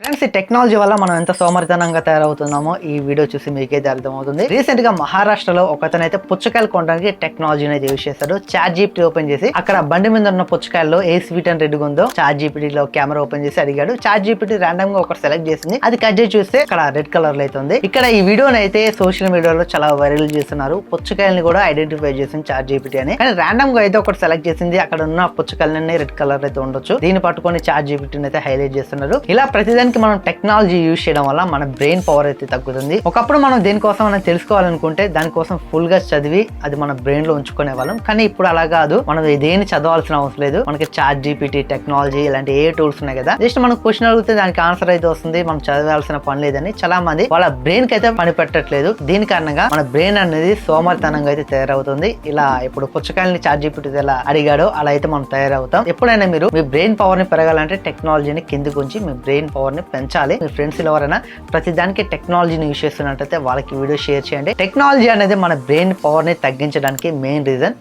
Friends, ఈ technology వల్ల మనం ఎంత సోమరితనంగా తయారవుతున్నామో ఈ వీడియో చూసి మీకైతే అర్థమవుతుంది. రీసెంట్ గా మహారాష్ట్రలో ఒకతనైతే పుచ్చకాయలు కొనడానికి టెక్నాలజీని అయితే యూజ్ చేశాడు. చాట్ జీపీటీ ఓపెన్ చేసి అక్కడ బండి మీద ఉన్న పుచ్చకాయల్లో ఏ స్వీట్ అండ్ రెడ్ ఉందో చాట్ జీపీటీలో కెమెరా ఓపెన్ చేసి అడిగాడు. చాట్ జీపీటీ రాండమ్ గా ఒకటి సెలెక్ట్ చేసింది. అది కట్ చేసి చూస్తే అక్కడ రెడ్ కలర్ లో అయితే ఉంది. ఇక్కడ ఈ వీడియోని అయితే సోషల్ మీడియాలో చాలా వైరల్ చేస్తున్నారు. పుచ్చకాయల్ని కూడా ఐడెంటిఫై చేసింది చాట్ జీపీటీ అని. కానీ రాండమ్ గా అయితే ఒకటి సెలెక్ట్ చేసింది. అక్కడ ఉన్న పుచ్చకాయలన్నీ రెడ్ కలర్ అయితే ఉండొచ్చు. దీన్ని పట్టుకొని చాట్ జీపీటీని అయితే హైలైట్ చేస్తున్నారు. ఇలా ప్రతిదానికి మనం టెక్నాలజీ యూజ్ చేయడం వల్ల మన బ్రెయిన్ పవర్ అయితే తగ్గుతుంది. ఒకప్పుడు మనం దేనికోసం మనం తెలుసుకోవాలనుకుంటే దానికోసం ఫుల్ గా చదివి అది మన బ్రెయిన్ లో ఉంచుకునే వాళ్ళం. కానీ ఇప్పుడు అలా కాదు. మనం దేని చదవాల్సిన అవసరం లేదు. మనకి చాట్ జీపీటీ, టెక్నాలజీ ఇలాంటి ఏ టూల్స్ ఉన్నాయి కదా, జస్ట్ మనం క్వశ్చన్ అడిగితే దానికి ఆన్సర్ అయితే వస్తుంది. మనం చదవాల్సిన పని లేదని చాలా మంది వాళ్ళ బ్రెయిన్ కి అయితే పని పెట్టట్లేదు. దీని కారణంగా మన బ్రెయిన్ అనేది సోమరితనంగా అయితే తయారవుతుంది. ఇలా ఇప్పుడు పుచ్చకాయలని చాట్ జీపీటీ ఎలా అడిగాడో అలా అయితే మనం తయారవుతాం. ఎప్పుడైనా మీరు మీ బ్రెయిన్ పవర్ ని పెరగాలంటే టెక్నాలజీని కిందికి ఉంచి మీ బ్రెయిన్ పవర్ ని పెంచాలి. మీ ఫ్రెండ్స్ ఎవరైనా ప్రతి దానికి టెక్నాలజీని యూజ్ చేస్తున్నట్టయితే వాళ్ళకి వీడియో షేర్ చేయండి. టెక్నాలజీ అనేది మన బ్రెయిన్ పవర్ ని తగ్గించడానికి మెయిన్ రీజన్.